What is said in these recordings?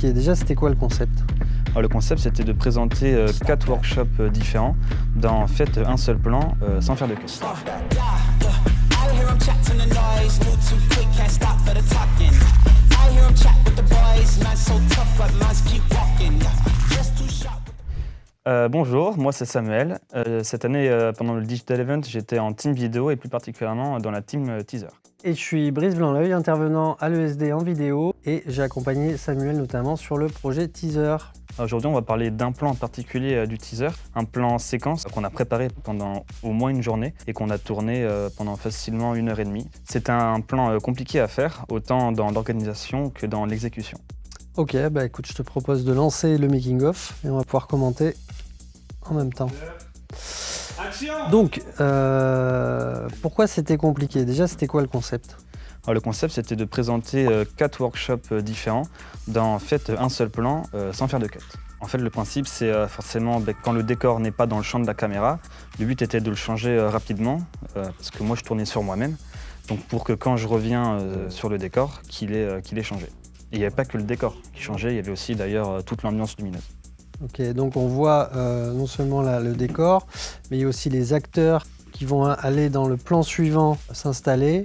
compliqué. Déjà, c'était quoi le concept? Alors, le concept, c'était de présenter 4 workshops différents dans en fait un seul plan, sans faire de cut. Bonjour, moi c'est Samuel. Cette année, pendant le Digital Event, j'étais en team vidéo et plus particulièrement dans la team teaser. Et je suis Brice Blanc-L'Œil, intervenant à l'ESD en vidéo, et j'ai accompagné Samuel notamment sur le projet Teaser. Aujourd'hui, on va parler d'un plan en particulier du teaser, un plan séquence qu'on a préparé pendant au moins une journée et qu'on a tourné pendant facilement 1h30. C'est un plan compliqué à faire, autant dans l'organisation que dans l'exécution. Ok, bah écoute, je te propose de lancer le making-of et on va pouvoir commenter en même temps. Donc, pourquoi c'était compliqué? Déjà, c'était quoi le concept? Alors, le concept, c'était de présenter 4 workshops différents dans en fait un seul plan, sans faire de cut. En fait, le principe, c'est forcément quand le décor n'est pas dans le champ de la caméra, le but était de le changer rapidement, parce que moi, je tournais sur moi-même, donc pour que quand je reviens sur le décor, qu'il ait changé. Et il n'y avait pas que le décor qui changeait, il y avait aussi d'ailleurs toute l'ambiance lumineuse. Ok, donc on voit non seulement le décor, mais il y a aussi les acteurs qui vont aller dans le plan suivant s'installer.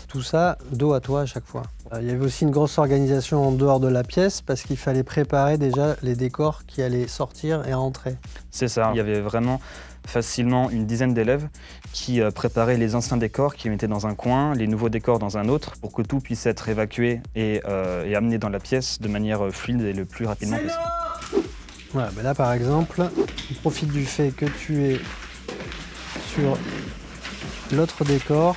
Tout ça dos à toi à chaque fois. Il y avait aussi une grosse organisation en dehors de la pièce parce qu'il fallait préparer déjà les décors qui allaient sortir et rentrer. C'est ça, il y avait vraiment facilement une dizaine d'élèves qui préparaient les anciens décors, qui les mettaient dans un coin, les nouveaux décors dans un autre, pour que tout puisse être évacué et amené dans la pièce de manière fluide et le plus rapidement possible. Voilà, ben là par exemple, on profite du fait que tu es sur l'autre décor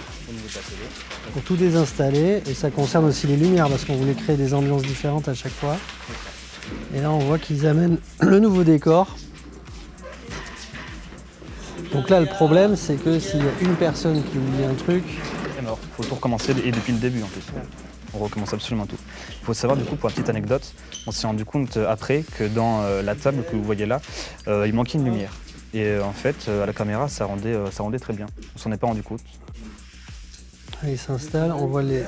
pour tout désinstaller, et ça concerne aussi les lumières parce qu'on voulait créer des ambiances différentes à chaque fois. Et là on voit qu'ils amènent le nouveau décor. Donc là le problème c'est que s'il y a une personne qui oublie un truc... C'est mort, il faut tout recommencer et depuis le début en plus. On recommence absolument tout. Il faut savoir du coup, pour la petite anecdote, on s'est rendu compte après que dans la table que vous voyez là, il manquait une lumière. Et en fait, à la caméra, ça rendait très bien. On s'en est pas rendu compte. Il s'installe, on voit les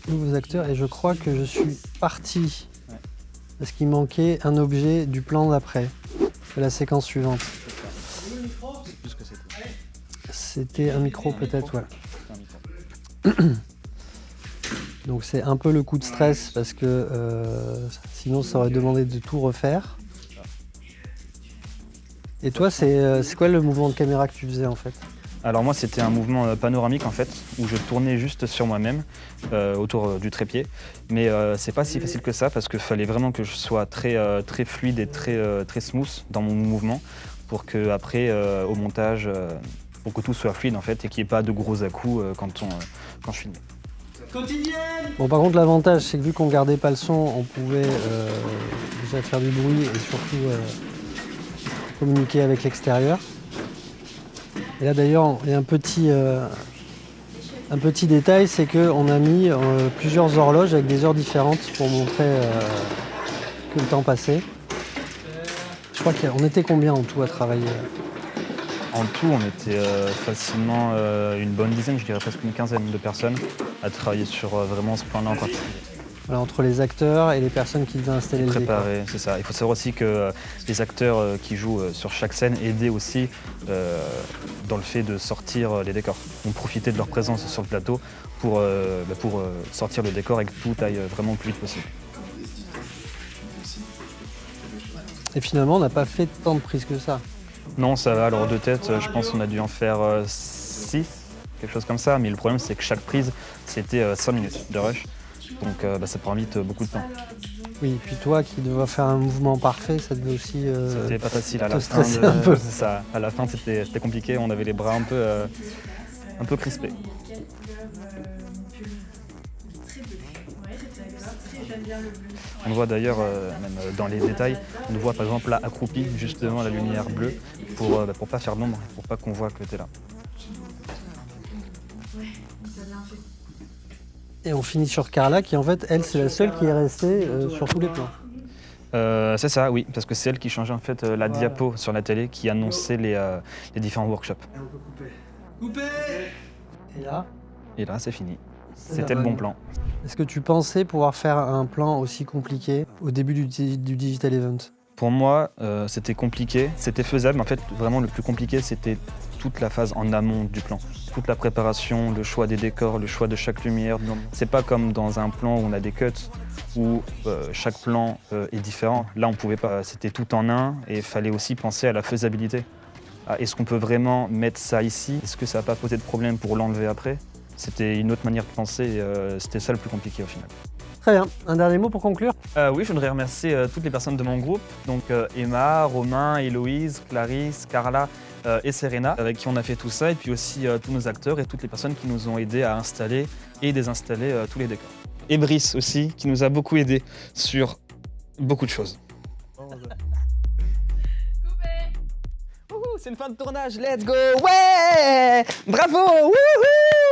nouveaux acteurs et je crois que je suis parti parce qu'il manquait un objet du plan d'après, de la séquence suivante. C'était un micro peut-être, ouais. Donc c'est un peu le coup de stress parce que sinon ça aurait demandé de tout refaire. Et toi, c'est quoi le mouvement de caméra que tu faisais en fait? Alors moi, c'était un mouvement panoramique en fait, où je tournais juste sur moi-même, autour du trépied. Mais c'est pas si facile que ça parce qu'il fallait vraiment que je sois très fluide et très smooth dans mon mouvement pour que après, au montage, pour que tout soit fluide en fait et qu'il n'y ait pas de gros à-coups quand je filme. Bon, par contre, l'avantage, c'est que vu qu'on gardait pas le son, on pouvait déjà faire du bruit et surtout communiquer avec l'extérieur. Et là, d'ailleurs, il y a un petit détail, c'est qu'on a mis plusieurs horloges avec des heures différentes pour montrer que le temps passait. Je crois qu'on était combien en tout à travailler? En tout, on était facilement une bonne dizaine, je dirais presque une quinzaine de personnes à travailler sur vraiment ce plan-là en particulier. Voilà, entre les acteurs et les personnes qui devaient installer le décor. Préparer, c'est ça. Il faut savoir aussi que les acteurs qui jouent sur chaque scène aidaient aussi dans le fait de sortir les décors. On profitait de leur présence sur le plateau pour sortir le décor et que tout aille vraiment le plus vite possible. Et finalement, on n'a pas fait tant de prises que ça. Non, ça va. Alors de tête, je pense qu'on a dû en faire 6, quelque chose comme ça. Mais le problème, c'est que chaque prise, c'était 5 minutes de rush. Donc ça prend vite beaucoup de temps. Oui, et puis toi qui devais faire un mouvement parfait, ça devait aussi c'était pas facile à te la fin. stresser un peu. C'est ça. À la fin, c'était compliqué. On avait les bras un peu crispés. On le voit d'ailleurs, même dans les détails, on voit par exemple là accroupi justement à la lumière bleue pour pas faire d'ombre, pour pas qu'on voit que tu es là. Et on finit sur Carla qui en fait, elle, c'est la seule qui est restée sur tous les plans. C'est ça, oui, parce que c'est elle qui changeait en fait la diapo sur la télé qui annonçait les différents workshops. Couper. Et là, Et là, c'est fini. C'était le bon plan. Est-ce que tu pensais pouvoir faire un plan aussi compliqué au début du Digital Event? Pour moi, c'était compliqué, c'était faisable. En fait, vraiment, le plus compliqué, c'était toute la phase en amont du plan. Toute la préparation, le choix des décors, le choix de chaque lumière. C'est pas comme dans un plan où on a des cuts, où chaque plan est différent. Là, on pouvait pas. C'était tout en un et il fallait aussi penser à la faisabilité. Est-ce qu'on peut vraiment mettre ça ici? Est-ce que ça va pas poser de problème pour l'enlever après? C'était une autre manière de penser et c'était ça le plus compliqué au final. Très bien. Un dernier mot pour conclure? Oui, je voudrais remercier toutes les personnes de mon groupe, donc Emma, Romain, Héloïse, Clarisse, Carla et Serena, avec qui on a fait tout ça, et puis aussi tous nos acteurs et toutes les personnes qui nous ont aidés à installer et désinstaller tous les décors. Et Brice aussi, qui nous a beaucoup aidés sur beaucoup de choses. C'est une fin de tournage, let's go! Ouais! Bravo! Wouhou!